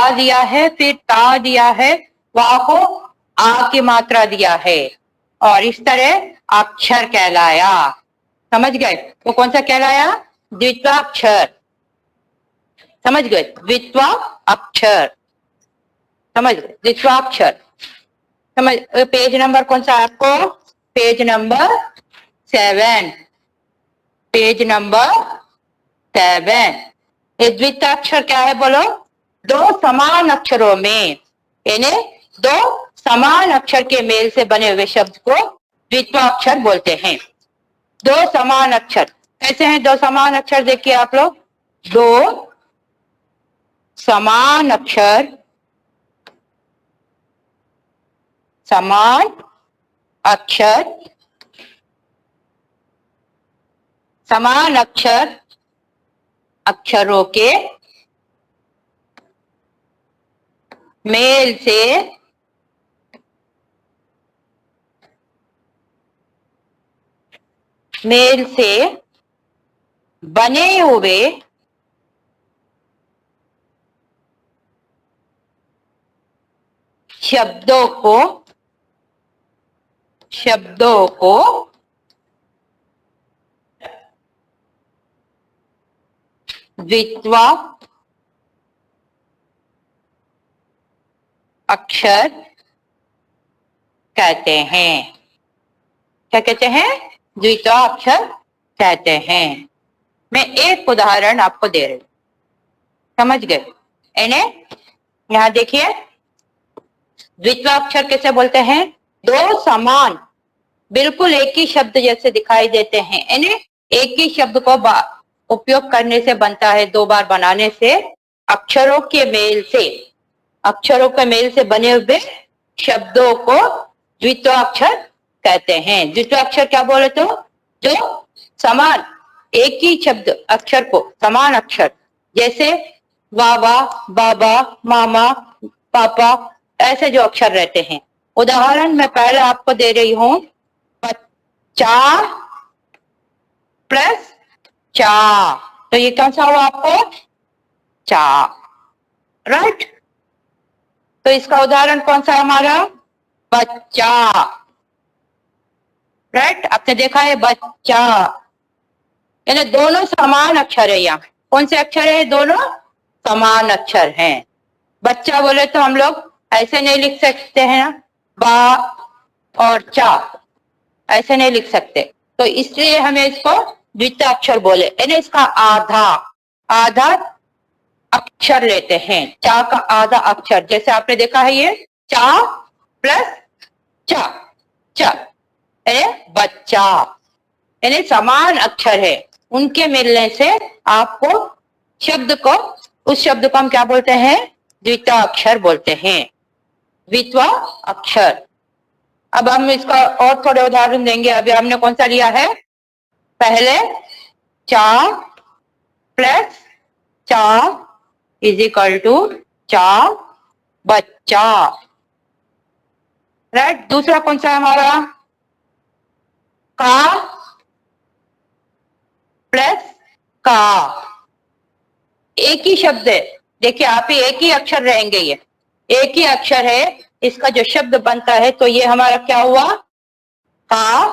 दिया है, फिर ता दिया है, वहां को आ की मात्रा दिया है, और इस तरह अक्षर कहलाया। समझ गए? तो कौन सा कहलाया? द्वित्वाक्षर। समझ गए? द्वित्वा अक्षर। समझ गए? द्वित्वाक्षर। समझ? पेज नंबर कौन सा आपको? Page number 7। Page number 7। ये द्वित्वाक्षर क्या है बोलो? दो समान अक्षरों में, यानी दो समान अक्षर के मेल से बने हुए शब्द को द्वित्वाक्षर बोलते हैं। दो समान अक्षर कैसे हैं? दो समान अक्षर देखिए आप लोग। दो समान अक्षर, समान अक्षर, समान अक्षर, अक्षरों के मेल से बने हुए शब्दों को द्वित्वा अक्षर कहते हैं। क्या कहते हैं? द्वित्वा अक्षर कहते हैं। मैं एक उदाहरण आपको दे रही हूं, समझ गए? इन्हें यहां देखिए, द्वित्वाक्षर कैसे बोलते हैं? दो समान, बिल्कुल एक ही शब्द जैसे दिखाई देते हैं, इन्हें एक ही शब्द को उपयोग करने से बनता है, दो बार बनाने से अक्षरों के मेल से, अक्षरों के मेल से बने हुए शब्दों को द्वित्वाक्षर कहते हैं। द्वित्वाक्षर क्या बोले तो? जो समान एक ही शब्द अक्षर को, समान अक्षर, जैसे बाबा, बाबा, मामा, पापा, ऐसे जो अक्षर रहते हैं। उदाहरण मैं पहले आपको दे रही हूं, बच्चा प्लस चा, तो ये कौन सा हुआ आपको? चा, राइट? तो इसका उदाहरण कौन सा हमारा? बच्चा, राइट? आपने देखा है बच्चा, यानी दोनों समान अक्षर है। यहाँ कौन से अक्षर है? दोनों समान अक्षर हैं। बच्चा बोले तो हम लोग ऐसे नहीं लिख सकते हैं ना, बा और चा, ऐसे नहीं लिख सकते, तो इसलिए हमें इसको द्वित्वाक्षर बोले, यानी इसका आधा आधा अक्षर लेते हैं, चा का आधा अक्षर। जैसे आपने देखा है ये चा प्लस चा, चा यानी बच्चा, यानी समान अक्षर है, उनके मिलने से आपको शब्द को, उस शब्द को हम क्या बोलते हैं? द्वित्वाक्षर बोलते हैं। द्वित्वा अक्षर। अब हम इसका और थोड़े उदाहरण देंगे। अभी हमने कौन सा लिया है? पहले चा प्लस चा इज इक्वल टू चा बच्चा, राइट? दूसरा कौन सा है हमारा? का प्लस का, एक ही शब्द है, देखिए आप ही, एक ही अक्षर रहेंगे, ये एक ही अक्षर है, इसका जो शब्द बनता है, तो ये हमारा क्या हुआ? का,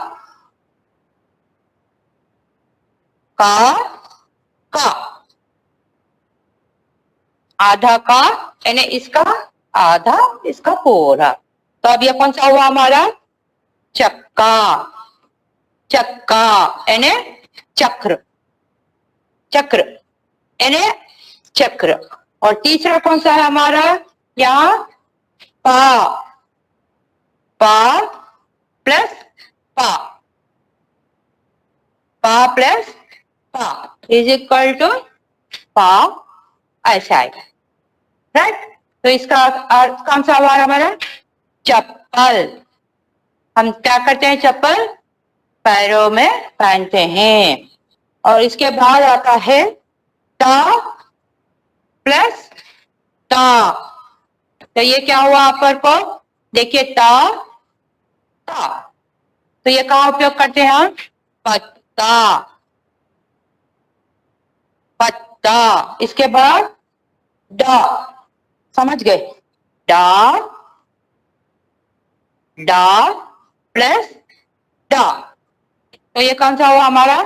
का, का, आधा का, यानी इसका आधा, इसका पूरा। तो अब ये कौन सा हुआ हमारा? चक्का, चक्का यानी चक्र, चक्र यानी चक्र। और तीसरा कौन सा है हमारा? यहाँ पा, पा प्लस पा, पा प्लस पा इज इक्वल टू पा, ऐसा आएगा, राइट? तो इसका अर्थ कौन सा हुआ हमारा? चप्पल। हम क्या करते हैं? चप्पल पैरों में पहनते हैं। और इसके बाद आता है ता प्लस ता, तो ये क्या हुआ आप पर को? देखिए ता, ता, तो ये कहाँ उपयोग करते हैं हम? पत्ता, पत्ता। इसके बाद डा, समझ गए? डा, डा प्लस डा, तो ये कौन सा हुआ हमारा?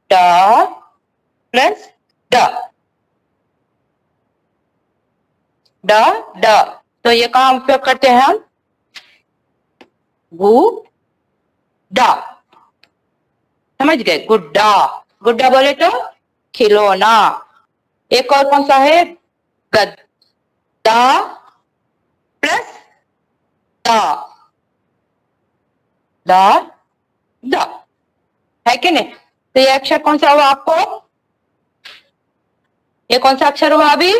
डा प्लस डा, डा डा, तो ये कहाँ उपयोग करते हैं हम? गुड्डा, समझ गए? गुड्डा, गुड्डा बोले तो खिलौना। एक और कौन सा है? गद्दा प्लस दा, दा दा, है कि नहीं? तो ये अक्षर कौन सा हुआ आपको? ये कौन सा अक्षर हुआ अभी?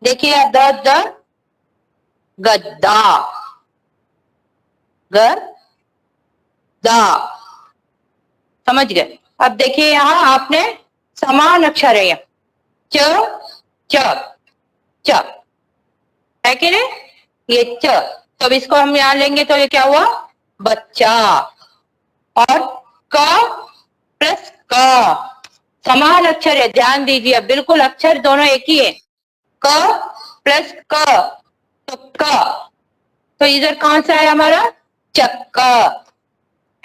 देखिए, द गद्दा, गद्दा, समझ गए? अब देखिए यहाँ आपने समान अक्षर है, यहाँ च च है कि नहीं? ये च, तो अब इसको हम यहाँ लेंगे तो ये क्या हुआ? बच्चा। और क प्लस क, समान अक्षर है, ध्यान दीजिए, बिल्कुल अक्षर दोनों एक ही है। क प्लस क, तो क, तो इधर कौन सा है हमारा? चक्का,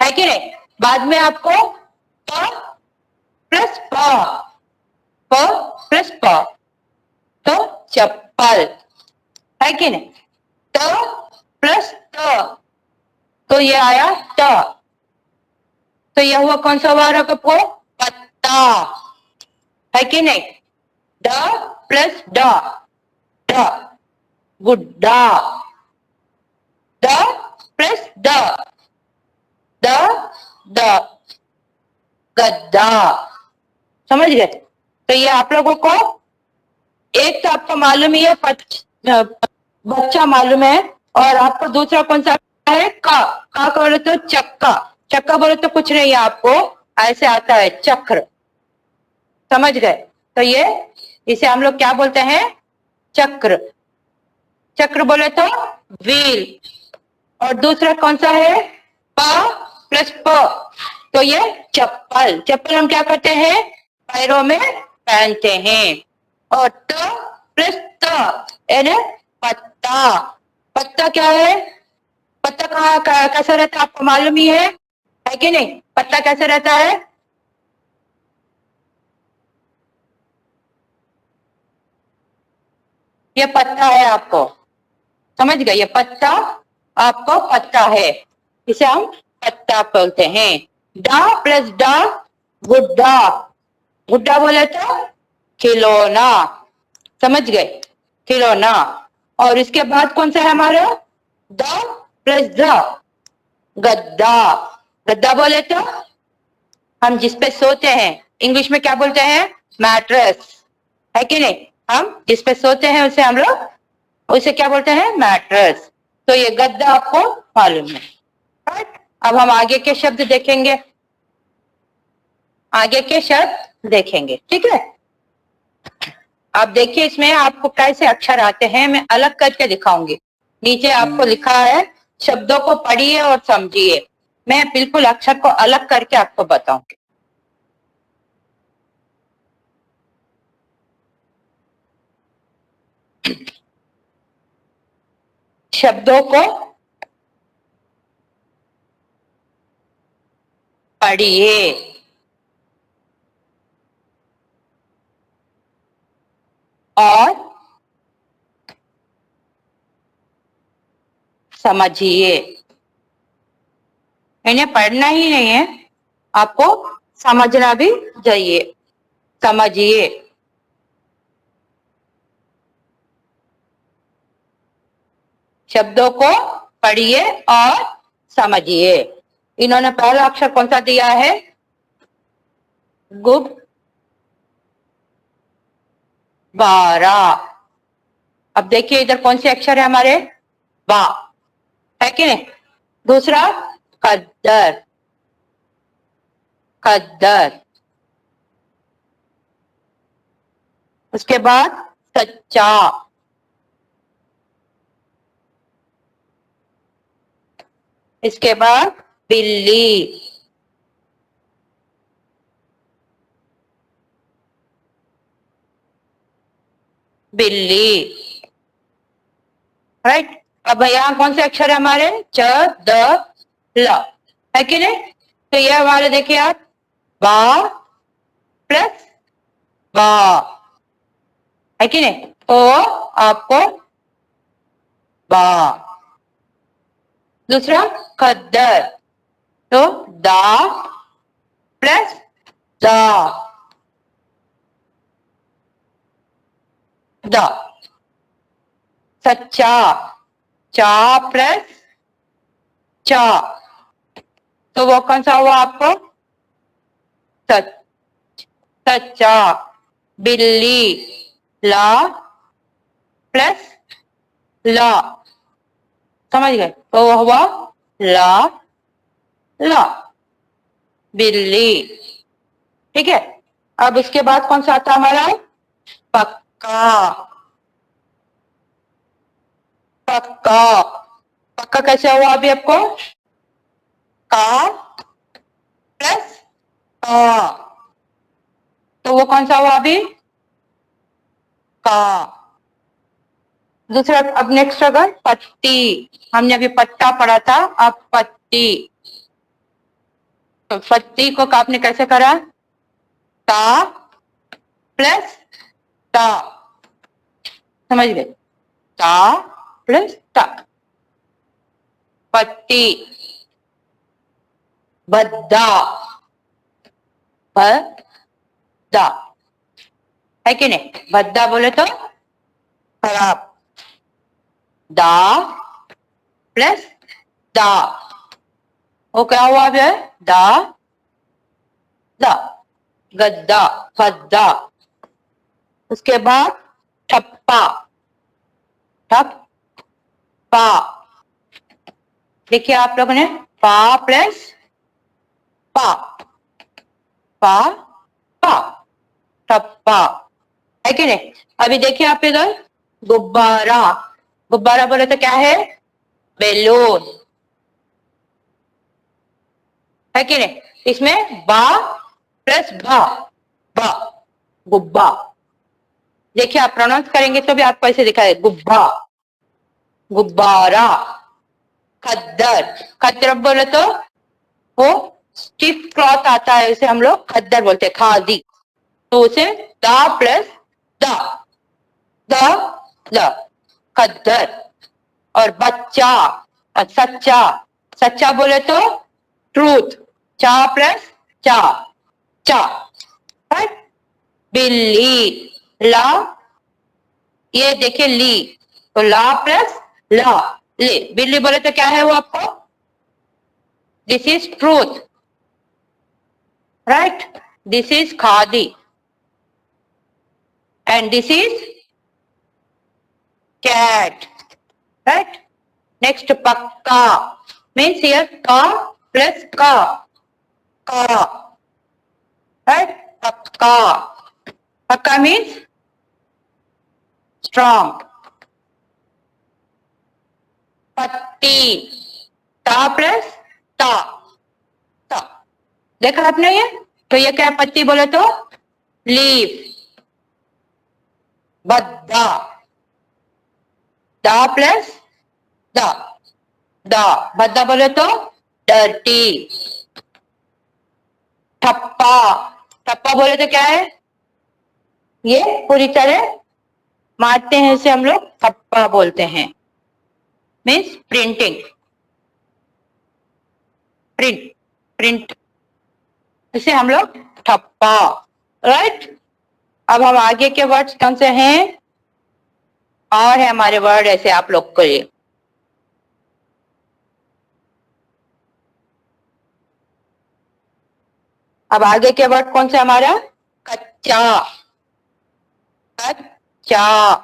है कि नहीं? बाद में आपको प प्लस प प्लस प, तो चप्पल, है कि नहीं? त प्लस त, तो ये आया ट, तो यह हुआ कौन सा हुआ आपको? पत्ता, है कि नहीं? ड प्लस ड, ड, गुड्डा, ड प्लस ड, द द, गद्दा, समझ गए? तो ये आप लोगों को एक तो आपको मालूम ही है, बच्चा मालूम है, और आपको दूसरा कौन सा है? का बोले तो चक्का, चक्का बोले तो कुछ नहीं है, आपको ऐसे आता है चक्र, समझ गए? तो ये इसे हम लोग क्या बोलते हैं? चक्र, चक्र बोले तो व्हील। और दूसरा कौन सा है? प प्लस प, तो ये चप्पल, चप्पल हम क्या करते हैं? पैरों में पहनते हैं। और त प्लस त यानी पत्ता, पत्ता क्या है? पत्ता कहाँ कैसा रहता है आपको मालूम ही है कि नहीं? पत्ता कैसे रहता है? ये पत्ता है आपको, समझ गए? ये पत्ता आपको पत्ता है, इसे हम पत्ता बोलते हैं। डा प्लस डा, गुड्डा, गुड्डा बोले तो खिलौना, समझ गए? खिलौना। और इसके बाद कौन सा है हमारा? द प्लस द, गद्दा, गद्दा बोले तो हम जिस पे सोते हैं, इंग्लिश में क्या बोलते हैं? मैट्रेस, है कि नहीं? हम जिस पे सोते हैं उसे हम लोग, उसे क्या बोलते हैं? मैट्रेस। तो ये गद्दा आपको मालूम है, राइट? अब हम आगे के शब्द देखेंगे, आगे के शब्द देखेंगे, ठीक है? आप देखिए इसमें आपको कैसे अक्षर आते हैं, मैं अलग करके दिखाऊंगी। नीचे आपको लिखा है शब्दों को पढ़िए और समझिए, मैं बिल्कुल अक्षर को अलग करके आपको बताऊंगी। शब्दों को पढ़िए और समझिए। इन्हें पढ़ना ही नहीं है, आपको समझना भी चाहिए। समझिए, शब्दों को पढ़िए और समझिए। इन्होंने पहला अक्षर कौन सा दिया है? गुब्बारा। अब देखिए इधर कौन से अक्षर है हमारे? बा, है कि नहीं? दूसरा कद्दर, कद्दर। उसके बाद सच्चा, इसके बाद बिल्ली, बिल्ली। राइट। अब यहाँ कौन से अक्षर है हमारे? च, द, ल, है कि नहीं? तो ये हमारे देखिए आप, बा प्लस बा, है कि नहीं? तो आपको बा। दूसरा खद्दर, तो दा प्लस दा, दा। सच्चा, चा प्लस चा, तो वो कौन सा हुआ आपको? सच, सच्चा। बिल्ली, ला प्लस ला, समझ गए? तो वो हुआ ला, ला, बिल्ली। ठीक है। अब उसके बाद कौन सा आता हमारा? पक्का, पक्का। पक्का कैसे हुआ अभी आपको? का प्लस का, तो वो कौन सा हुआ अभी? का। दूसरा, अब नेक्स्ट अगर पत्ती, हमने अभी पत्ता पढ़ा था, अब पत्ती। तो पत्ती को आपने कैसे करा? ता प्लस ता, समझ गए? ता प्लस ता, पत्ती। भद्दा, भद्दा, है कि नहीं? भद्दा बोले तो खराब, दा प्लस दा, वो क्या हुआ अब? दा, दा, गद्दा, भद्दा। उसके बाद ठप्पा, ठप्पा। देखिए आप लोगों ने, पा प्लस पा, पा, पा, ठप्पा, है कि नहीं? अभी देखिए आप इधर, गुब्बारा। गुब्बारा बोले तो क्या है? बैलून, है कि नहीं? इसमें बा प्लस भा, बा, गुब्बा। देखिए आप प्रोनाउंस करेंगे तो भी आपको ऐसे दिखाए, गुब्बा, गुब्बारा। खद्दर, खद्दर बोले तो वो स्टिफ क्लॉथ आता है, उसे हम लोग खद्दर बोलते हैं, खादी। तो उसे दा प्लस दा, दा, दा, खद्दर। और बच्चा और सच्चा, सच्चा बोले तो ट्रूथ, चा प्लस चा, चा, राइट। बिल्ली, ला, ये देखिए ली, तो ला प्लस ला, ले। बिल्ली बोले तो क्या है वो आपको? This is truth, right. This is khadi, and this is cat, right. Next पक्का, मीन्स हियर का प्लस का, राइट। पक्का, पक्का मीन्स स्ट्रॉन्ग। पत्ती, ता प्लस ता, ता, देखा आपने ये? तो ये क्या पत्ती बोले तो? लीफ। भद्दा, दा प्लस दा, दा, भद्दा बोले तो डर्टी। ठप्पा, ठप्पा बोले तो क्या है? ये पूरी तरह मारते हैं, इसे हम लोग ठप्पा बोलते हैं, मीन्स प्रिंटिंग, प्रिंट, प्रिंट, इसे हम लोग ठप्पा, राइट। अब हम आगे के वर्ड्स कौन से हैं? और है हमारे वर्ड ऐसे आप लोग को लिए। अब आगे के वर्ड कौन से हमारा? कच्चा, कच्चा,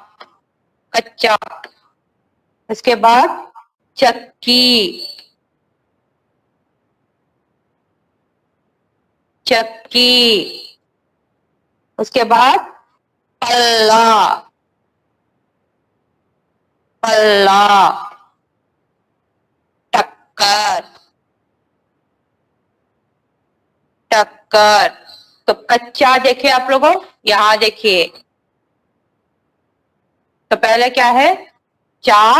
कच्चा। उसके बाद चक्की, चक्की। उसके बाद पल्ला, पल्ला। टक्कर, टक्कर। तो कच्चा देखिए आप लोगों, यहां देखिए, तो पहले क्या है, चा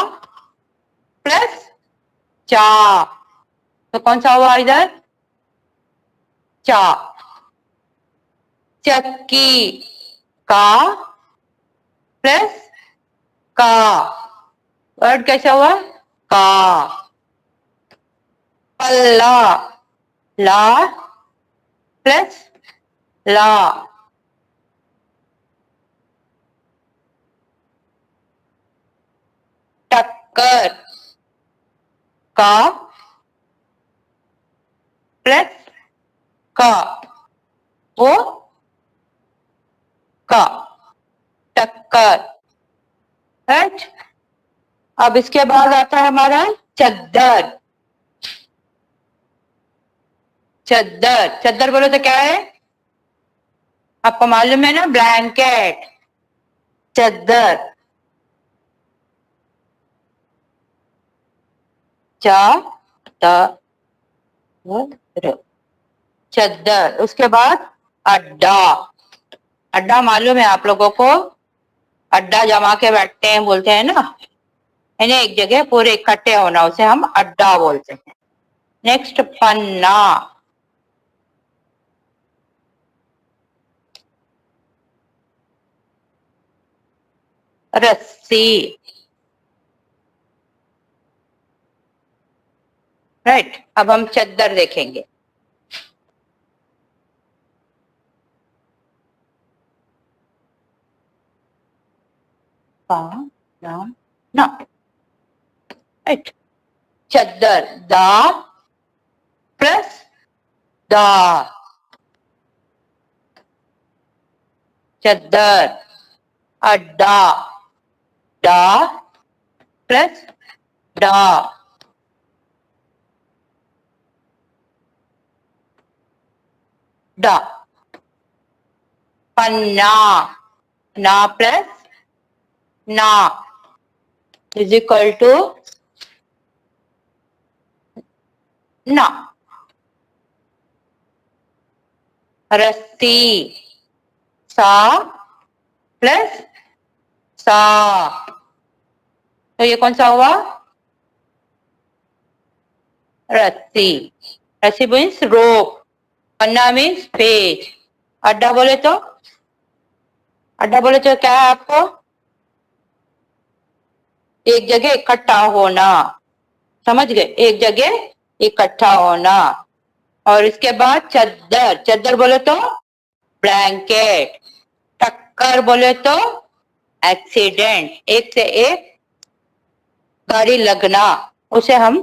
प्लस चा, तो कौन सा हुआ इधर, चा। चक्की, का प्लस का, वर्ड कैसा हुआ, का। पल्ला, ला प्लस ला। टक्कर, का प्लस का, वो का, टक्कर, राइट। अब इसके बाद आता है हमारा चद्दर। चद्दर, चद्दर बोलो तो क्या है, आपको मालूम है ना, ब्लैंकेट। चद्दर, चा त र, चद्दर। उसके बाद अड्डा। अड्डा मालूम है आप लोगों को, अड्डा जमा के बैठते हैं बोलते हैं ना, इन्हें एक जगह पूरे इकट्ठे होना, उसे हम अड्डा बोलते हैं। नेक्स्ट पन्ना। रस्सी, राइट। अब हम चद्दर देखेंगे। ना, राइट। चद्दर, दा प्लस दा, चद्दर। अड्डा, डा प्लस डा, डा। पन्ना, ना प्लस ना इज इक्वल टू ना। रस्सी, सा प्लस सा, तो ये कौन सा हुआ, रस्सी। रस्सी मीन्स रोप, पन्ना मीन्स पेज। अड्डा बोले तो, अड्डा बोले तो क्या है आपको, एक जगह इकट्ठा होना, समझ गए, एक जगह इकट्ठा होना। और इसके बाद चद्दर, चद्दर बोले तो ब्लैंकेट। टक्कर बोले तो एक्सीडेंट, एक से एक गाड़ी लगना, उसे हम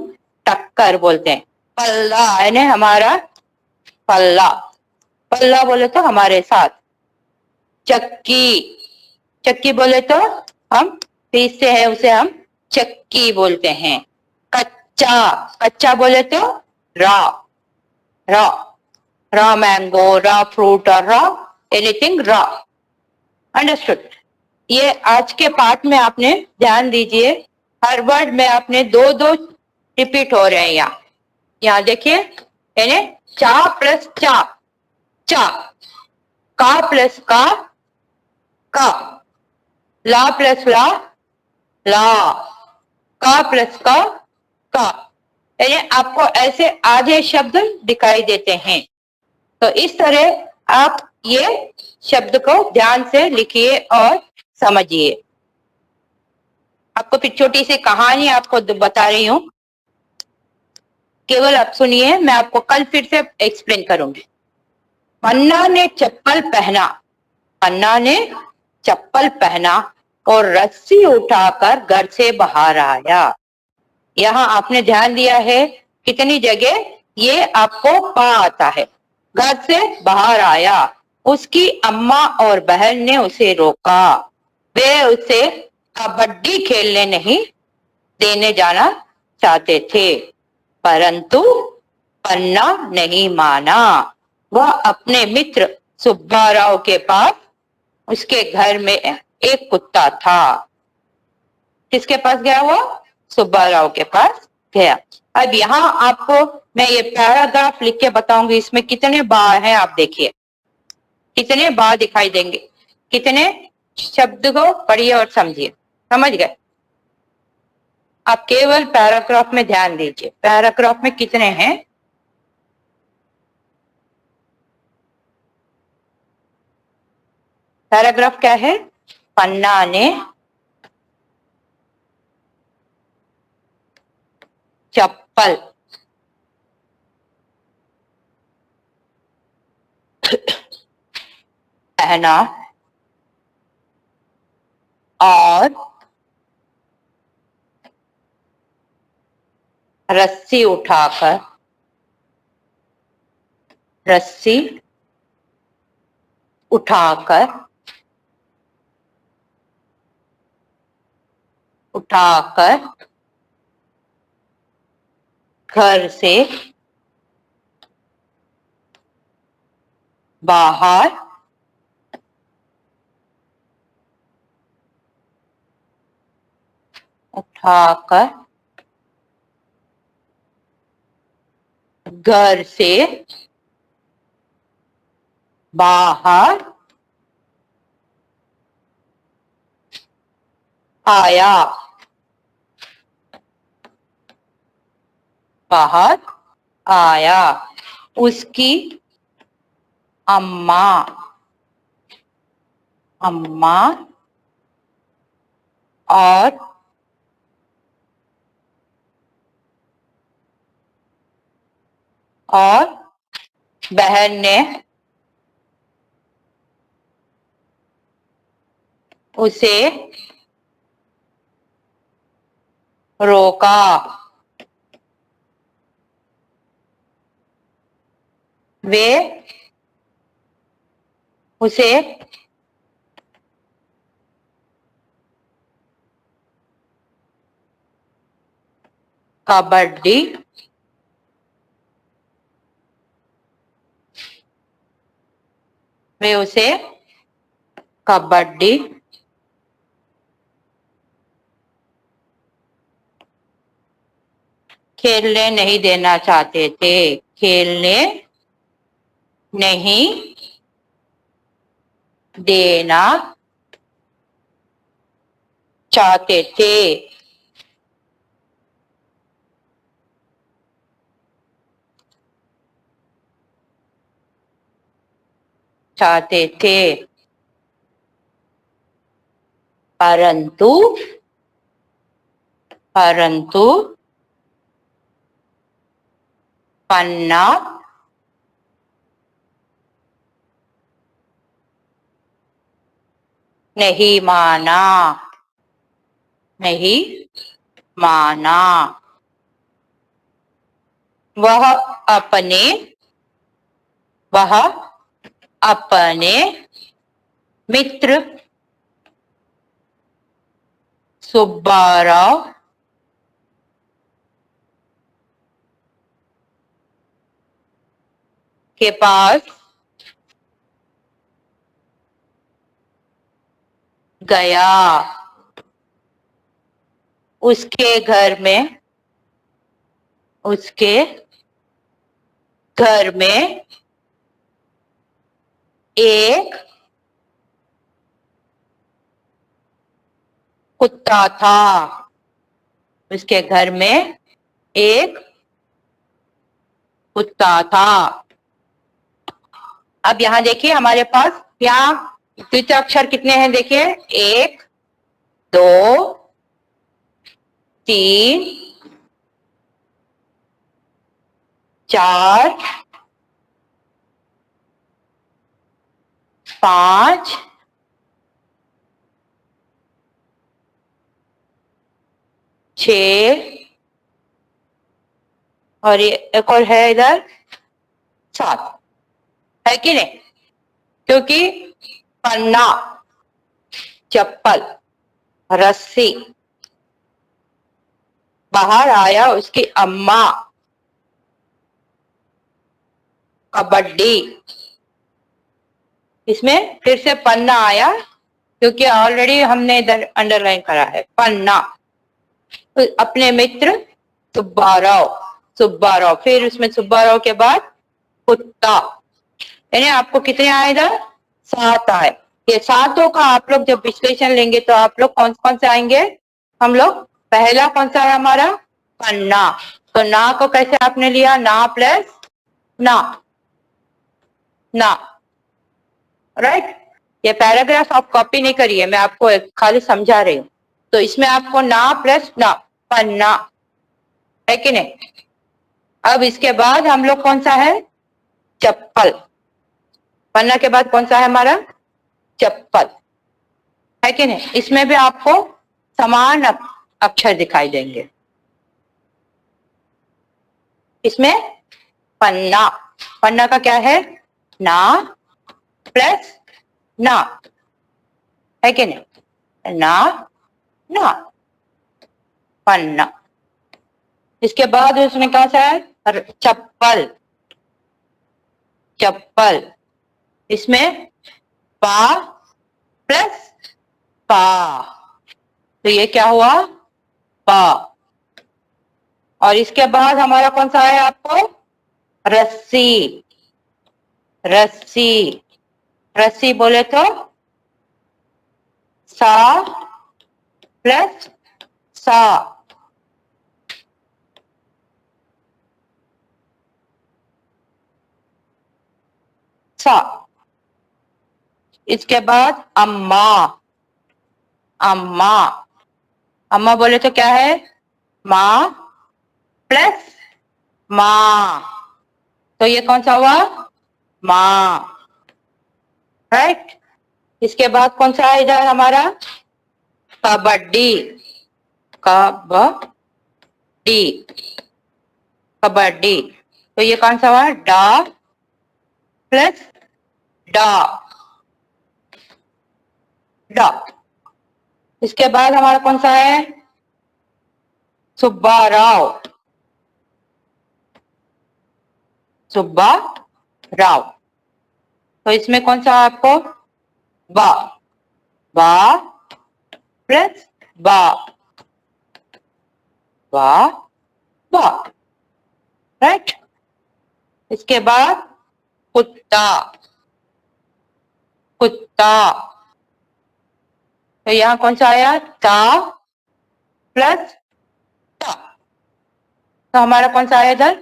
टक्कर बोलते हैं। पल्ला यानी हमारा पल्ला, पल्ला बोले तो हमारे साथ। चक्की, चक्की बोले तो हम पीसते हैं उसे हम चक्की बोलते हैं। कच्चा, कच्चा बोले तो raw, raw, raw mango, raw fruit और रॉ एनीथिंग रॉ, अंडरस्टूड। ये आज के पाठ में आपने ध्यान दीजिए, हर वर्ड में आपने दो दो रिपीट हो रहे हैं। यहाँ देखिए, यानी चा प्लस चा, चा। का प्लस का। ला प्लस ला, ला। का प्लस का। यानी आपको ऐसे आधे शब्द दिखाई देते हैं। तो इस तरह आप ये शब्द को ध्यान से लिखिए और समझिए। आपको फिर छोटी सी कहानी आपको बता रही हूं, केवल आप सुनिए, मैं आपको कल फिर से एक्सप्लेन करूंगी। पन्ना ने चप्पल पहना, पन्ना ने चप्पल पहना और रस्सी उठाकर घर से बाहर आया। यहाँ आपने ध्यान दिया है कितनी जगह ये आपको पा आता है। घर से बाहर आया, उसकी अम्मा और बहन ने उसे रोका, वे उसे कबड्डी खेलने नहीं देने जाना चाहते थे, परंतु पन्ना नहीं माना। वह अपने मित्र सुब्बाराव के पास, उसके घर में एक कुत्ता था। किसके पास गया वो, सुब्बाराव के पास गया। अब यहाँ आपको मैं ये पैराग्राफ लिख के बताऊंगी, इसमें कितने बार हैं आप देखिए, कितने बार दिखाई देंगे, कितने शब्द को पढ़िए और समझिए। समझ गए? आप केवल पैराग्राफ में ध्यान दीजिए। पैराग्राफ में कितने हैं? पैराग्राफ क्या है? पन्ना ने चप्पल पहना और रस्सी उठाकर घर से बाहर घर से बाहर आया। उसकी अम्मा और बहन ने उसे रोका। वे उसे कबड्डी खेलने नहीं देना चाहते थे। खेलने नहीं देना चाहते थे। परंतु पन्ना नहीं माना। वह अपने मित्र सुब्बाराव के पास गया। उसके घर में एक कुत्ता था। उसके घर में एक कुत्ता था। अब यहाँ देखिए, हमारे पास यहाँ द्वितीय अक्षर कितने हैं? देखिए, 1 2 3 4 5 6 और ये एक और है इधर 7, है कि नहीं? क्योंकि पन्ना, चप्पल, रस्सी, बाहर आया उसकी अम्मा, कबड्डी। इसमें फिर से पन्ना आया क्योंकि ऑलरेडी हमने इधर अंडरलाइन करा है पन्ना। तो अपने मित्र सुब्बाराव, फिर उसमें सुब्बाराव के बाद कुत्ता, यानी आपको कितने आए इधर? 7 आए। ये सातों का आप लोग जब विश्लेषण लेंगे तो आप लोग कौन कौन से आएंगे? हम लोग पहला कौन सा है हमारा? पन्ना। तो ना को कैसे आपने लिया? ना प्लस ना, ना, राइट। ये पैराग्राफ आप कॉपी नहीं करिए, मैं आपको खाली समझा रही हूँ। तो इसमें आपको ना प्लस ना, पन्ना, है कि नहीं? अब इसके बाद हम लोग कौन सा है? चप्पल। पन्ना के बाद कौन सा है हमारा? चप्पल, है कि नहीं? इसमें भी आपको समान अक्षर दिखाई देंगे। इसमें पन्ना, पन्ना का क्या है? ना प्लस ना, है कि नहीं? ना ना, पन्ना। इसके बाद उसमें कहा सा है? चप्पल, चप्पल। इसमें पा प्लस पा, तो ये क्या हुआ? पा। और इसके बाद हमारा कौन सा है आपको? रस्सी, रस्सी। रस्सी बोले तो सा प्लस सा, सा। इसके बाद अम्मा, अम्मा। अम्मा बोले तो क्या है? माँ प्लस माँ, तो ये कौन सा हुआ? माँ, राइट। इसके बाद कौन सा है इधर हमारा? कबड्डी, कबड्डी, कबड्डी। तो ये कौन सा हुआ? डा प्लस डा, डा। इसके बाद हमारा कौन सा है? सुब्बा राव, सुब्बा राव। तो इसमें कौन सा आपको? बा, बा प्लस बा, बा, बा, राइट। इसके बाद कुत्ता, कुत्ता। तो यहाँ कौन सा आया? ता प्लस ता, तो हमारा कौन सा आया इधर?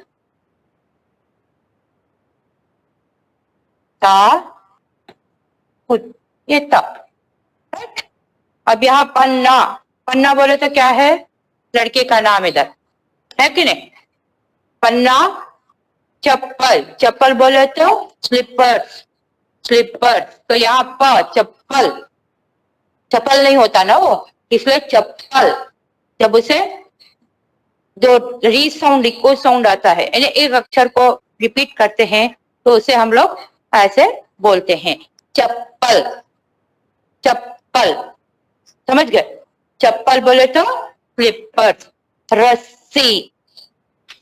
ता, कुत, ये ता, राइट। अब यहाँ पन्ना, पन्ना बोले तो क्या है? लड़के का नाम इधर, है कि नहीं? पन्ना। चप्पल, चप्पल बोले तो स्लीपर्स, स्लीपर्स। तो यहाँ प, चप्पल, चप्पल नहीं होता ना वो, इसलिए चप्पल। जब उसे जो री साउंड, इको साउंड आता है, यानी एक अक्षर को रिपीट करते हैं, तो उसे हम लोग ऐसे बोलते हैं, चप्पल, चप्पल। समझ गए? चप्पल बोले तो स्लीपर्स। रस्सी,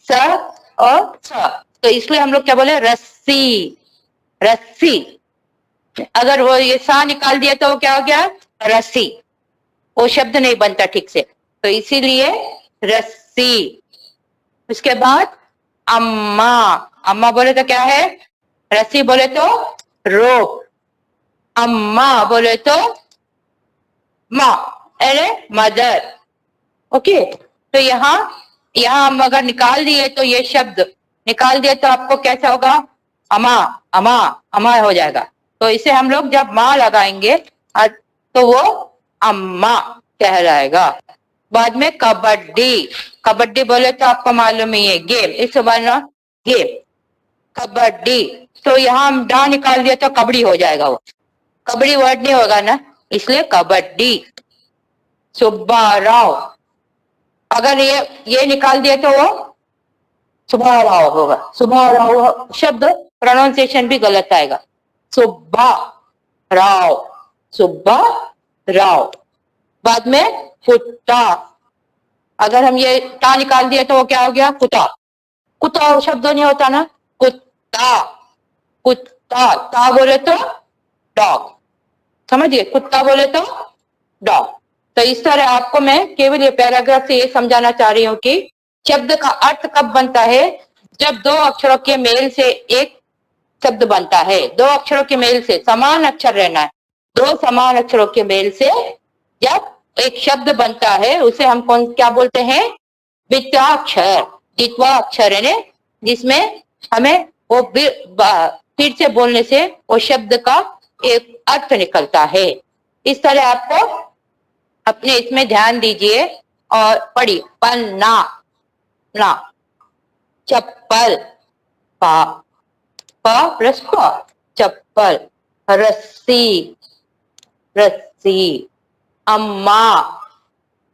स और स, तो इसलिए हम लोग क्या बोले? रस्सी, रस्सी। अगर वो ये सा निकाल दिया तो वो क्या हो गया? रस्सी, वो शब्द नहीं बनता ठीक से, तो इसीलिए रस्सी। उसके बाद अम्मा, अम्मा बोले तो क्या है? रस्सी बोले तो रोप, अम्मा बोले तो माँ, अरे मदर। ओके, तो यहाँ हम अगर निकाल दिए तो ये शब्द निकाल दिए तो आपको कैसा होगा? अमा, अमा, अमा हो जाएगा। तो इसे हम लोग जब माँ लगाएंगे तो वो अम्मा कहलाएगा। बाद में कबड्डी, कबड्डी बोले तो आपको मालूम ही है, गेम, इस बना गेम, कबड्डी। तो यहाँ हम डा निकाल दिया तो कबड्डी हो जाएगा, वो कबड्डी वर्ड नहीं होगा ना, इसलिए कबड्डी। सुब्बा राव, अगर ये निकाल दिए तो वो सुबह राव होगा, सुबह राव शब्द प्रोनाउंसिएशन भी गलत आएगा, सुब्बा राव, सुब्बा राव। बाद में कुत्ता, अगर हम ये ता निकाल दिए तो वो क्या हो गया? कुत्ता, कुत्ता शब्द नहीं होता ना, कुत्ता, कुत्ता। ता बोले तो डॉग, समझिए, कुत्ता बोले तो डॉग। तो इस तरह आपको मैं केवल ये पैराग्राफ से ये समझाना चाह रही हूँ कि शब्द का अर्थ कब बनता है? जब दो अक्षरों के मेल से एक शब्द बनता है, दो अक्षरों के मेल से, समान अक्षर रहना है, दो समान अक्षरों के मेल से जब एक शब्द बनता है उसे हम क्या बोलते हैं? द्वित्वाक्षर। द्वित्वाक्षर है जिसमें हमें वो फिर से बोलने से वो शब्द का एक अर्थ निकलता है। इस तरह आपको अपने इसमें ध्यान दीजिए और पढ़िए। पन्ना, ना, चप्पल, पा, पा प्लस पा, चप्पल। रस्सी, रस्सी। अम्मा,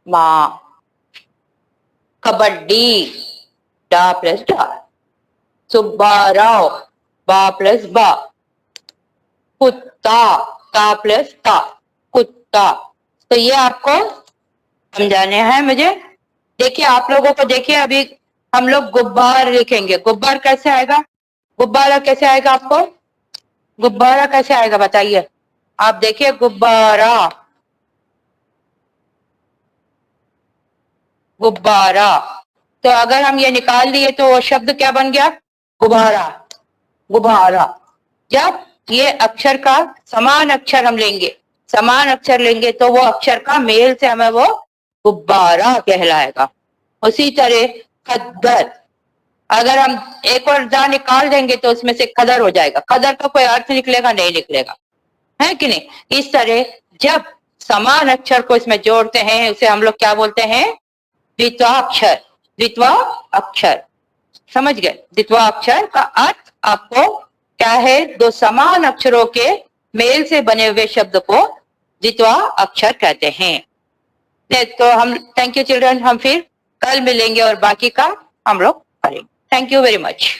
माँ। कबड्डी, डा प्लस डा। सुब्बाराव, बा प्लस बा। कुत्ता, का प्लस ता, कुत्ता। तो ये आपको समझाने हैं मुझे। देखिए आप लोगों को, देखिए अभी हम लोग गुब्बार लिखेंगे। गुब्बार कैसे आएगा? गुब्बारा कैसे आएगा आपको? गुब्बारा कैसे आएगा बताइए? आप देखिए गुब्बारा, गुब्बारा। तो अगर हम ये निकाल दिए तो वो शब्द क्या बन गया? गुब्बारा, गुब्बारा। जब ये अक्षर का समान अक्षर हम लेंगे, समान अक्षर लेंगे तो वो अक्षर का मेल से हमें वो गुब्बारा कहलाएगा। उसी तरह खद्दर, अगर हम एक और दा निकाल देंगे तो उसमें से खदर हो जाएगा। खदर का कोई अर्थ निकलेगा? नहीं निकलेगा, है कि नहीं? इस तरह जब समान अक्षर को इसमें जोड़ते हैं उसे हम लोग क्या बोलते हैं? द्वित्वाक्षर। द्वित्वा अक्षर, समझ गए? द्वित्वा अक्षर का अर्थ आपको क्या है? दो समान अक्षरों के मेल से बने हुए शब्द को द्वित्वा अक्षर कहते हैं। तो हम, थैंक यू चिल्ड्रन, हम फिर कल मिलेंगे और बाकी का हम लोग करेंगे। Thank you very much.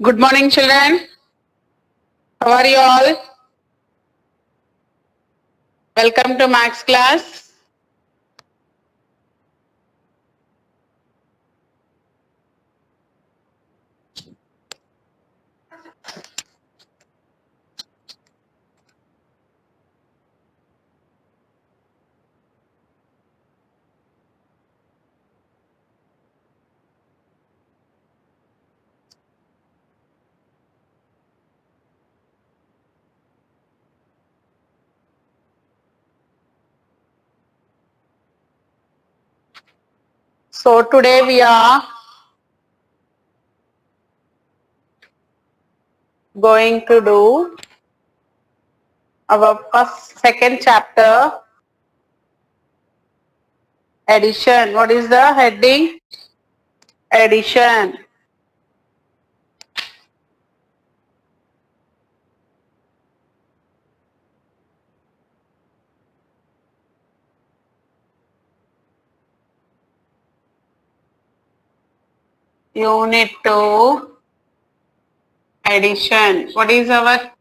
Good morning, children. How are you all? Welcome to Max class. So today we are going to do our second chapter, addition. What is the heading? Addition. Unit 2, Addition. What is our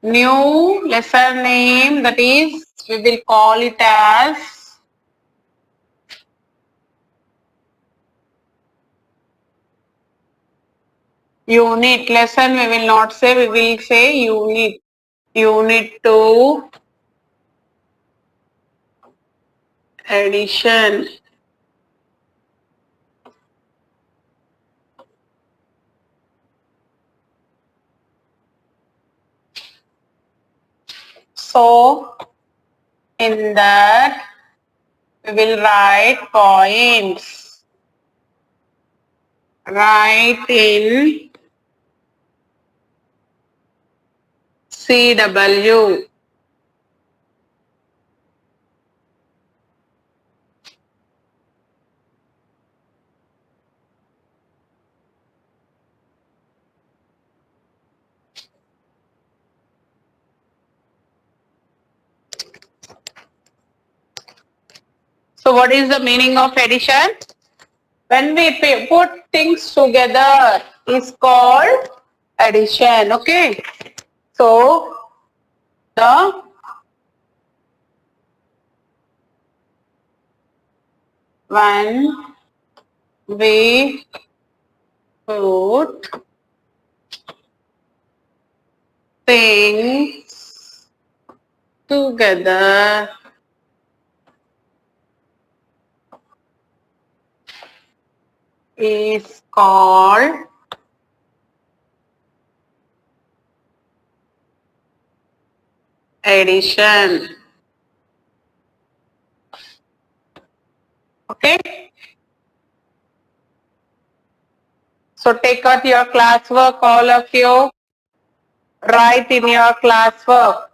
new lesson name? That is, we will call it as unit. Lesson we will not say, we will say unit. Unit 2, addition. So, in that, we will write points. Write in CW. So what is the meaning of addition? When we put things together is called addition. Okay. So the when we put things together is called addition. Okay. So take out your classwork, all of you. Write in your classwork.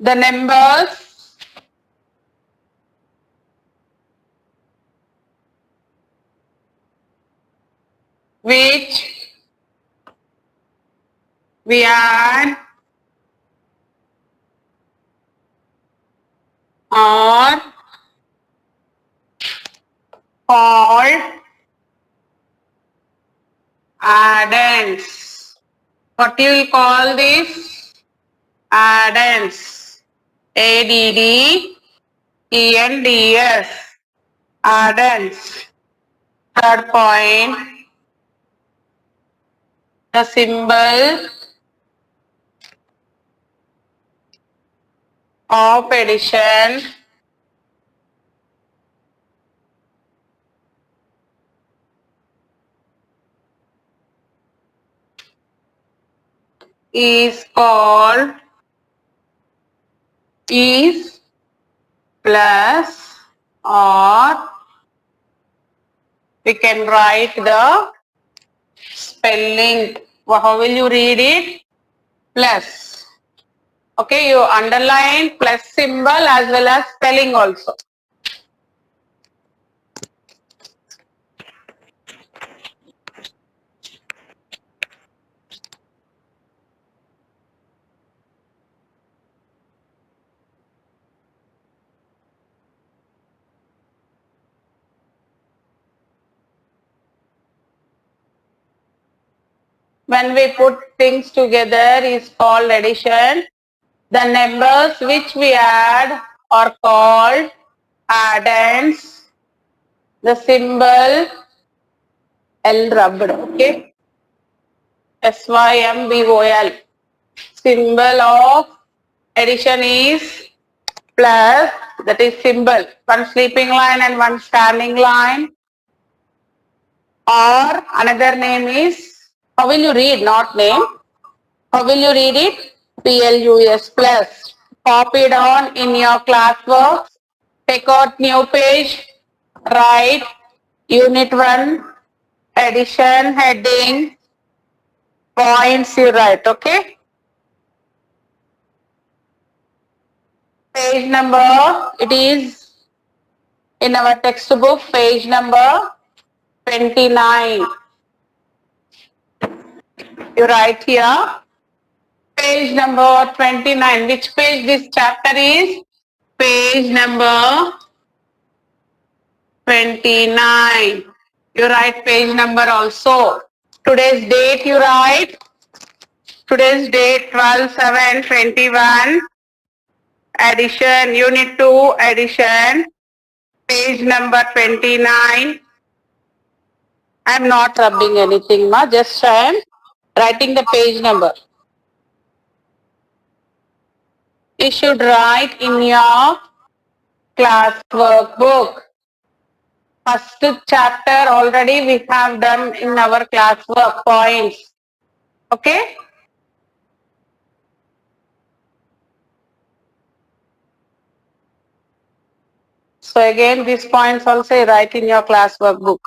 The numbers which we add are called addends. What do you call this? Addends. ADDENDS. Addends. Third point, the symbol of addition is called is plus, or we can write the spelling. How will you read it? Plus. Okay, you underline plus symbol as well as spelling also. When we put things together is called addition. The numbers which we add are called addends. The symbol L rubbed, okay? SYMBOL. Symbol of addition is plus, that is symbol. One sleeping line and one standing line. Or another name is, how will you read, not name? How will you read it? PLUS plus. Copy down in your classwork. Take out new page. Write unit 1 addition heading. Points you write, okay? Page number, it is in our textbook, page number 29. You write here. Page number 29. Which page this chapter is? Page number 29. You write page number also. Today's date you write. Today's date 12/7/21. Addition, unit 2 addition. Page number 29. I'm not rubbing anything, ma. Just I am writing the page number. You should write in your class workbook. First chapter already we have done in our classwork points. Okay? So again, these points also write in your classwork book.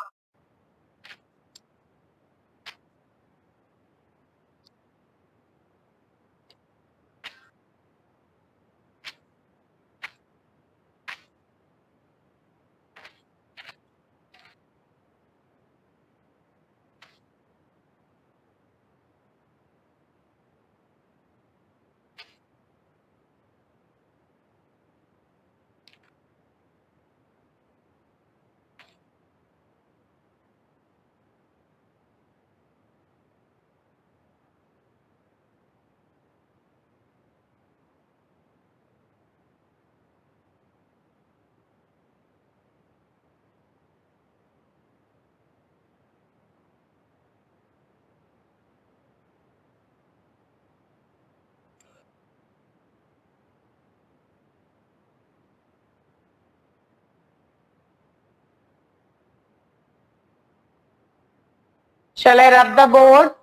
Shall I rub the board?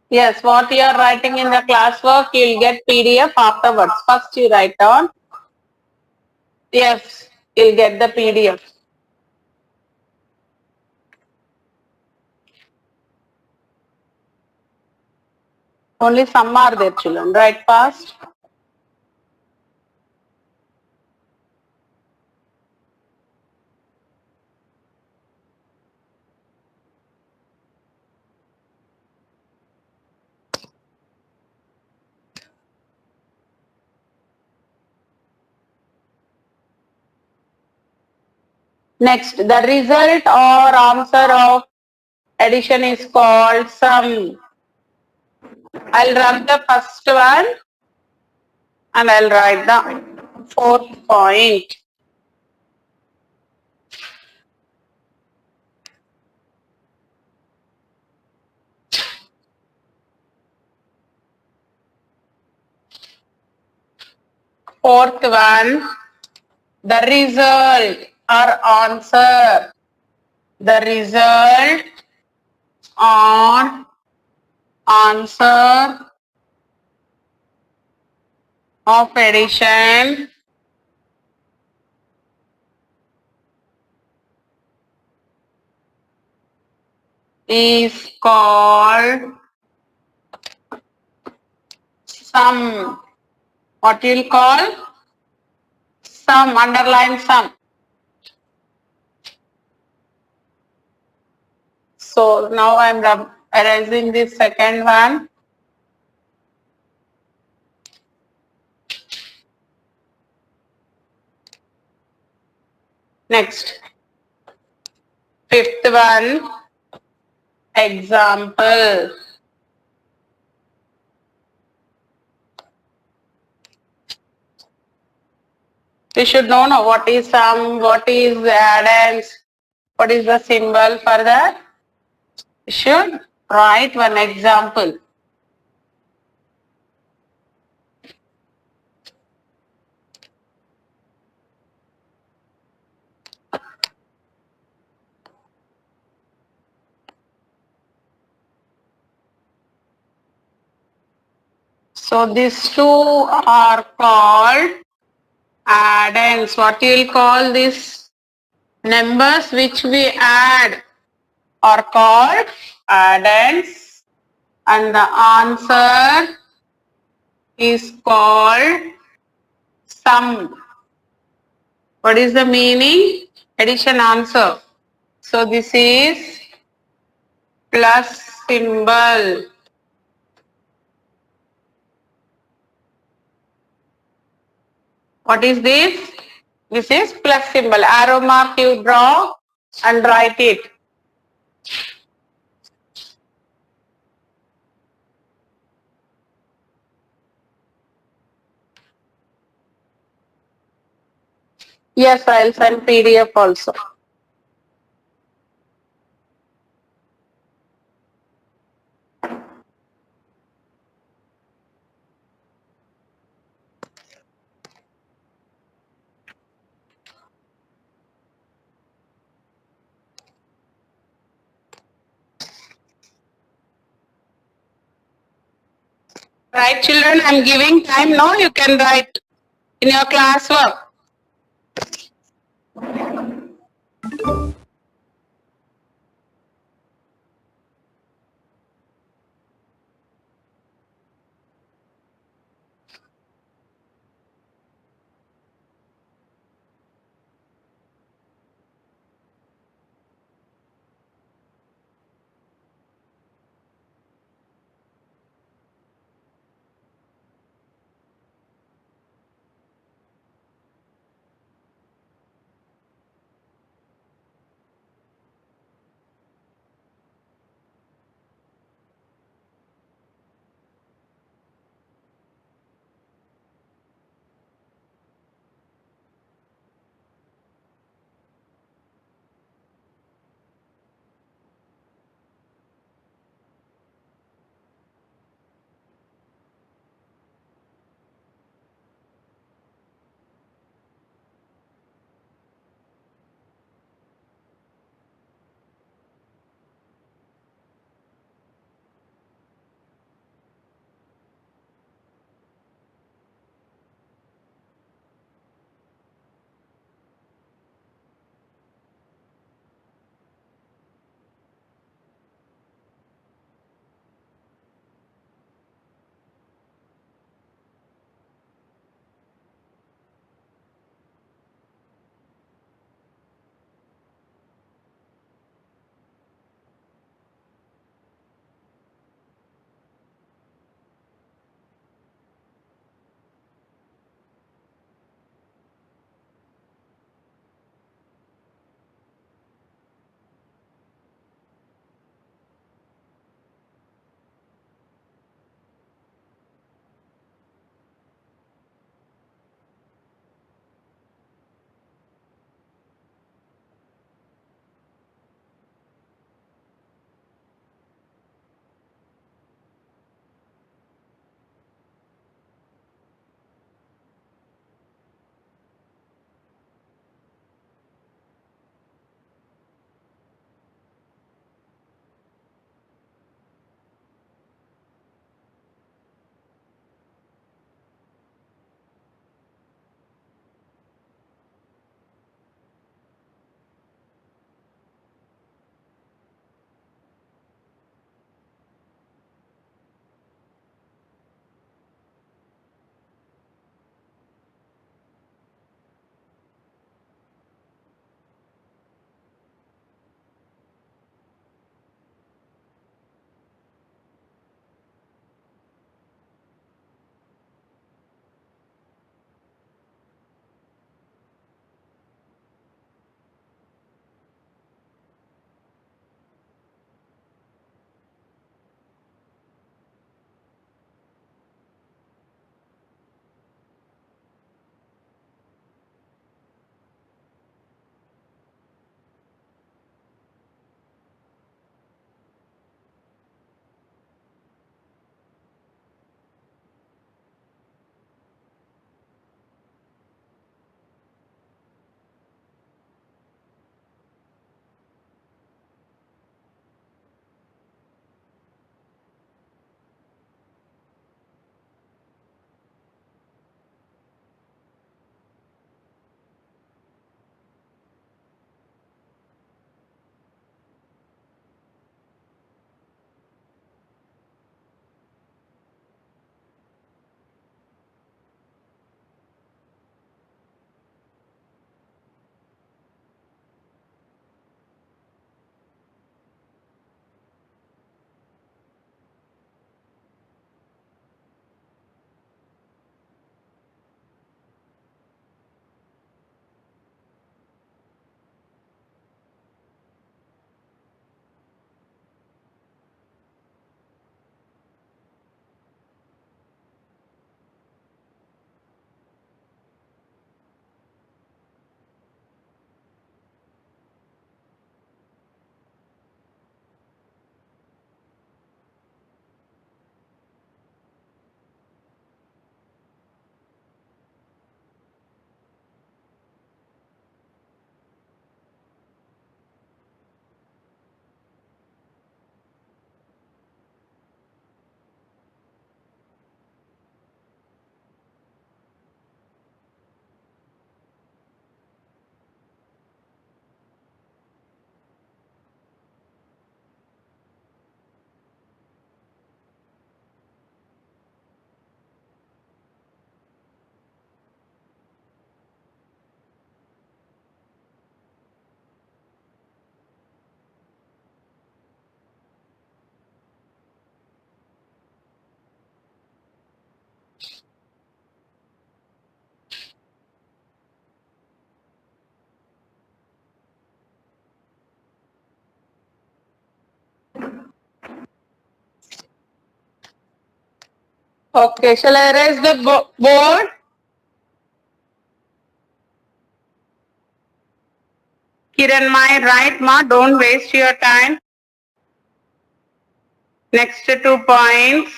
Yes, what you are writing in the classwork, you will get PDF afterwards. First you write down. Yes, you will get the PDF. Only some are there, children. Write fast. Next, the result or answer of addition is called sum. I'll rub the first one and I'll write the fourth point. Fourth one, the result or answer. The result or answer of addition is called sum. What you'll call? Sum, underline sum. So now I'm erasing this second one. Next, fifth one, example. We should know what is sum, what is addends, what is the symbol for that. We should write one example. So these two are called addends. What you will call this? Numbers which we add are called addends, and the answer is called sum. What is the meaning? Addition answer. So this is plus symbol. What is this? This is plus symbol. Arrow mark you draw and write it. Yes, I'll send PDF also. Right, children, I'm giving time now. You can write in your classwork. Okay, shall I erase the board? Kiran, my right, ma, don't waste your time. Next 2 points.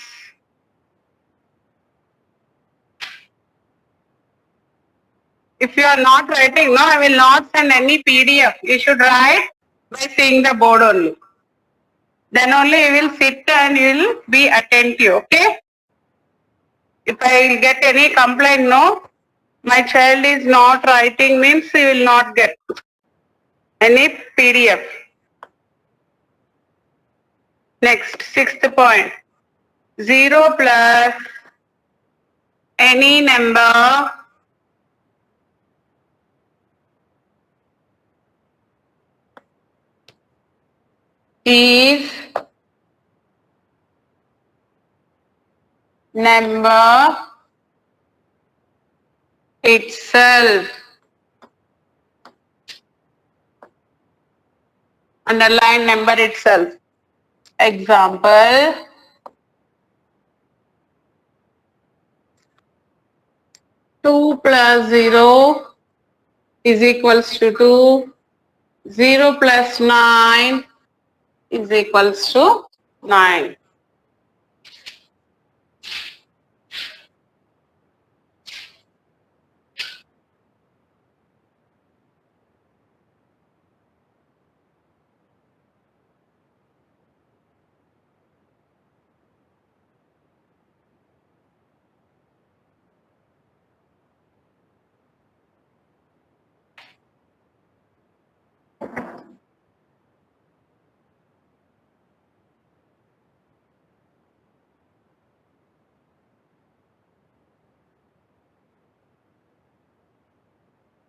If you are not writing, no, I will not send any PDF. You should write by seeing the board only. Then only you will sit and you will be attentive, okay? If I will get any complaint, no, my child is not writing means you will not get any PDF. Next, 6th point. 0 plus any number is number itself. Underline number itself. Example. Two plus 0 is equals to 2. 0 plus 9 is equals to 9.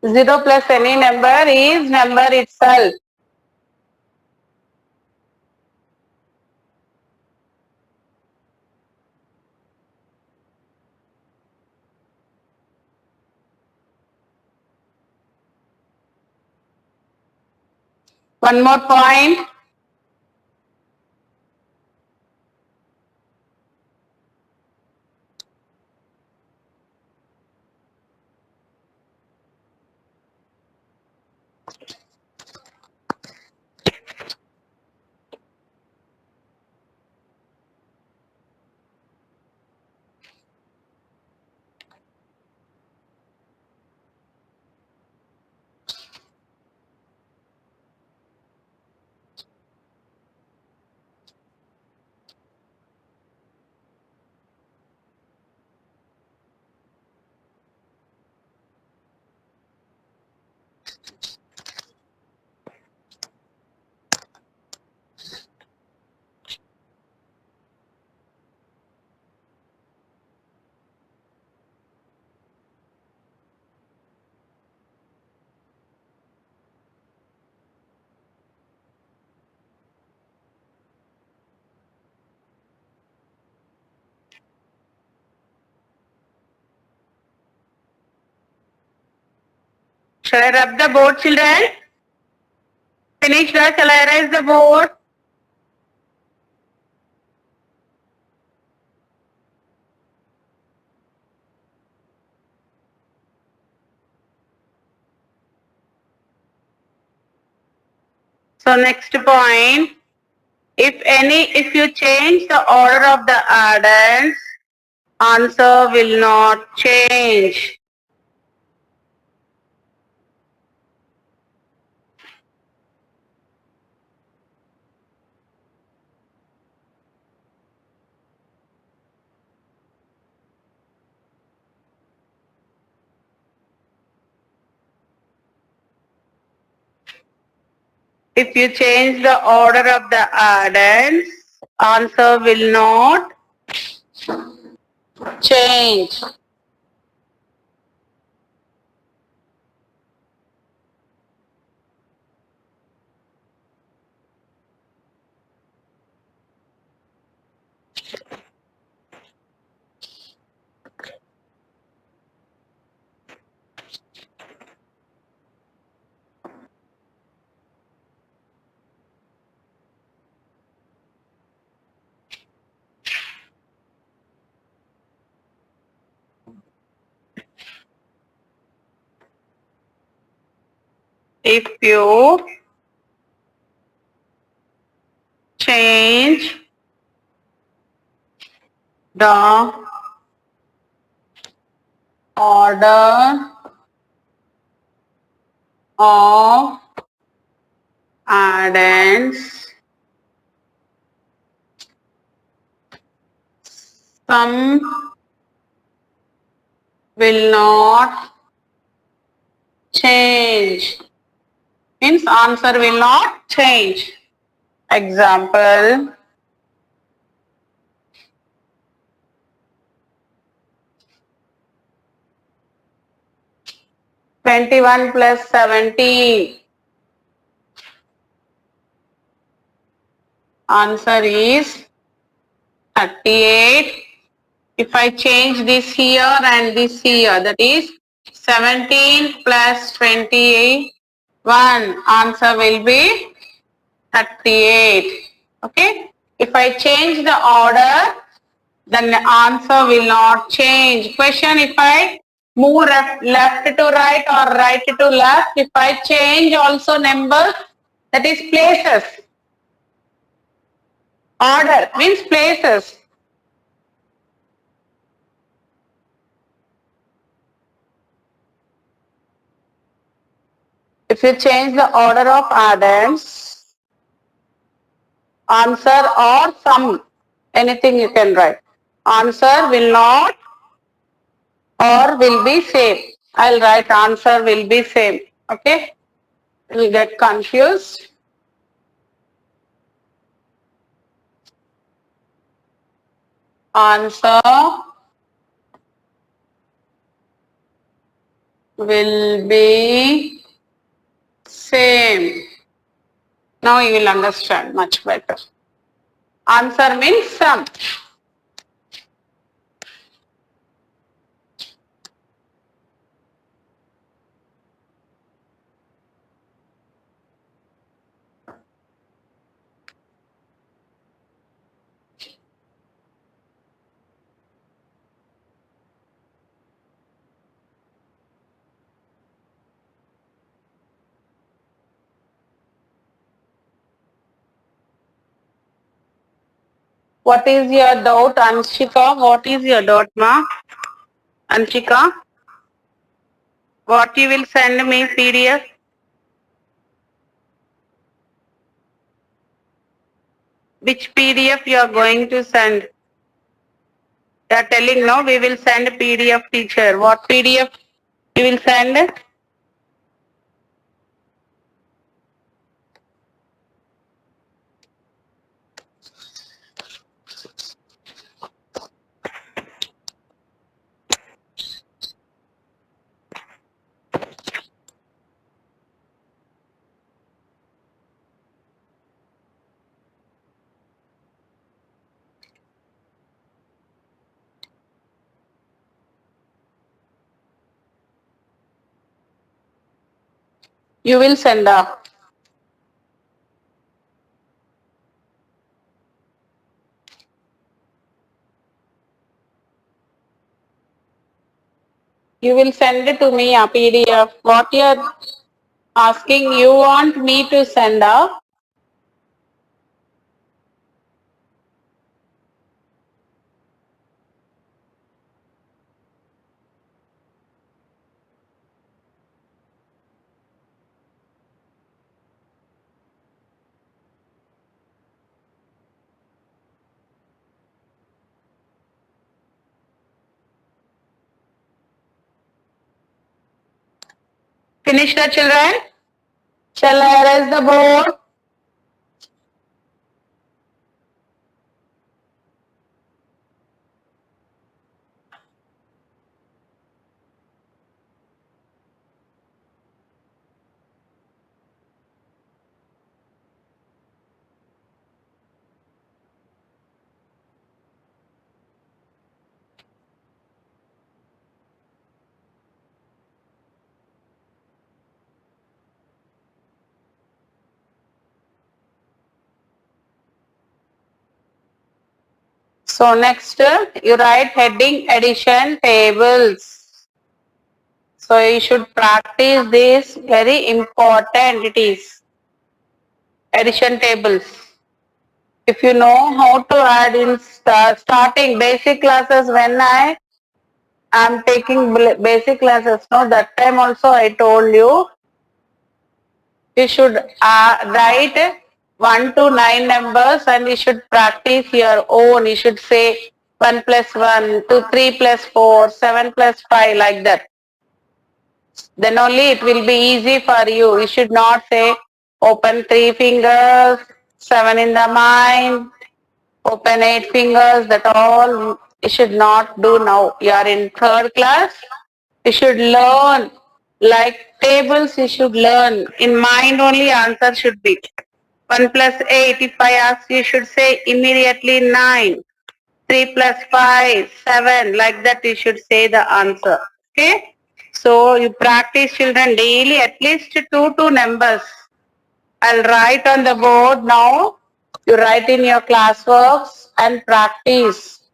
Zero plus any number is number itself. One more point. Shall I rub the board, children? Finish that. Shall I erase the board? So next point. If you change the order of the addends, answer will not change. If you change the order of the addends, answer will not change. if you change the order of addends, some will not change. Means answer will not change. Example, "21 plus 17. Answer is 38. If I change this here and this here, that is 17 plus 21. Answer will be 38. Okay. If I change the order, then the answer will not change. Question, if I move left to right or right to left, if I change also numbers, that is places. Order means places. If you change the order of addends, answer or sum, anything you can write. Answer will not or will be same. I'll write answer will be same. Okay? You get confused. Answer will be same. Now you will understand much better. Answer means sum. What is your doubt, Anshika? What is your doubt, ma? Anshika? What you will send me PDF? Which PDF you are going to send? They are telling no, we will send PDF teacher. What PDF you will send? You will send up. You will send it to me a PDF. What you are asking, you want me to send up? Finish the children? Shall I erase the board? So next, you write heading addition tables. So you should practice this, very important it is. Addition tables. If you know how to add in starting basic classes, when I am taking basic classes, no, that time also I told you, you should write 1 to 9 numbers and you should practice your own. You should say 1 plus 1, 2, 3 plus 4, 7 plus 5, like that. Then only it will be easy for you. You should not say open 3 fingers, 7 in the mind, open 8 fingers, that all you should not do now. You are in third class. You should learn like tables, you should learn. In mind only answer should be 1 plus 8. If I ask, you should say immediately 9. 3 plus 5, 7. Like that you should say the answer. Okay. So you practice, children, daily at least 2 numbers. I'll write on the board now. You write in your classworks and practice.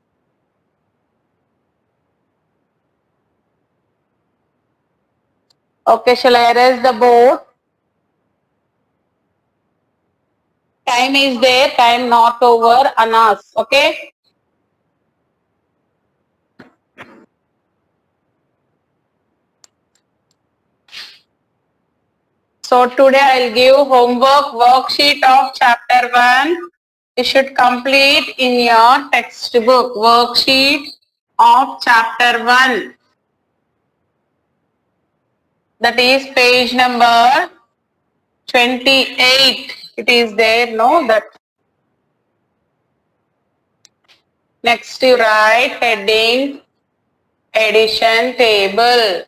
Okay, shall I erase the board? Time is there, time not over, Anas. Okay? So today I'll give homework worksheet of chapter 1. You should complete in your textbook. Worksheet of chapter 1. That is page number 28. It is there, no? That. Next you write heading addition table.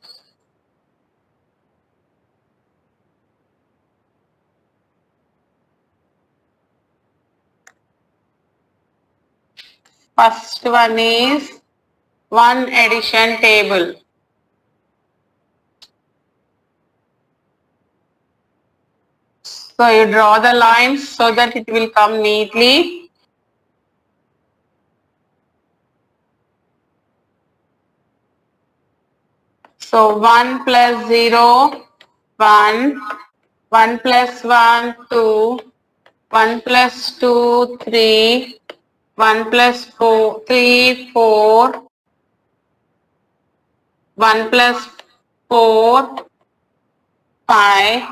First one is one addition table. So you draw the lines so that it will come neatly. So 1 plus 0, 1, 1 plus 1, 2, 1 plus 2, 3, 1 plus 4, 3, 4, 1 plus 4, 5,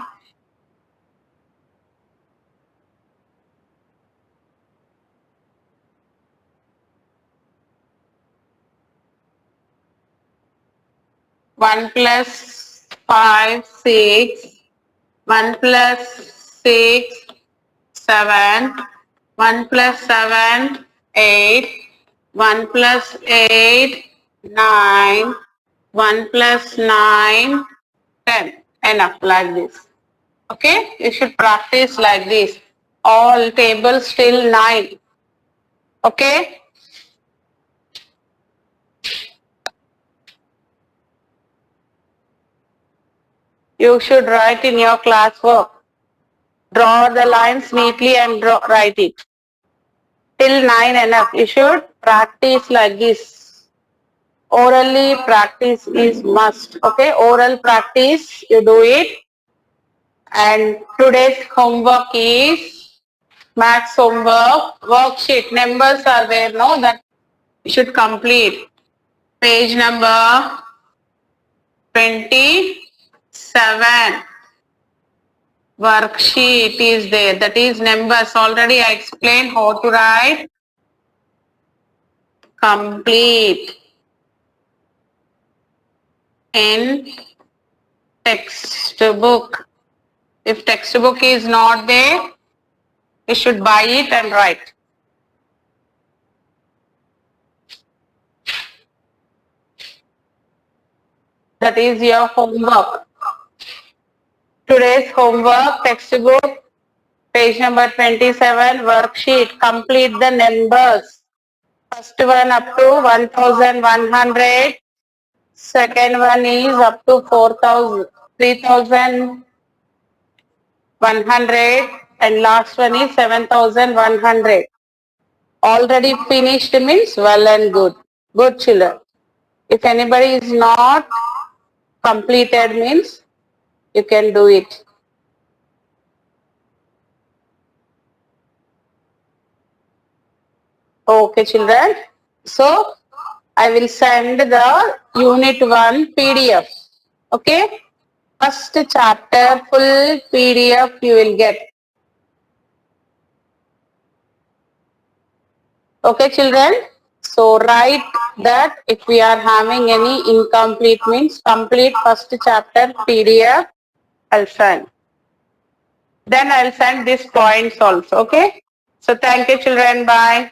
1 plus 5, 6, 1 plus 6, 7, 1 plus 7, 8, 1 plus 8, 9, 1 plus 9, 10. Enough, like this. Okay, you should practice like this. All tables till 9. Okay. You should write in your classwork. Draw the lines neatly and write it. Till 9 enough. You should practice like this. Orally practice is must. Okay, oral practice, you do it. And today's homework is maths homework. Worksheet numbers are there, no? That you should complete. Page number 27. Worksheet is there. That is numbers. Already I explained how to write. Complete in textbook. If textbook is not there, you should buy it and write. That is your homework. Today's homework, textbook, page number 27, worksheet. Complete the numbers. First one up to 1100. Second one is up to 3100. And last one is 7100. Already finished means well and good. Good children. If anybody is not completed means you can do it. Okay, children. So I will send the unit 1 PDF. Okay. First chapter full PDF you will get. Okay, children. So write that if we are having any incomplete means complete first chapter PDF. I'll send. Then I'll send these points also. Okay. So thank you, children. Bye.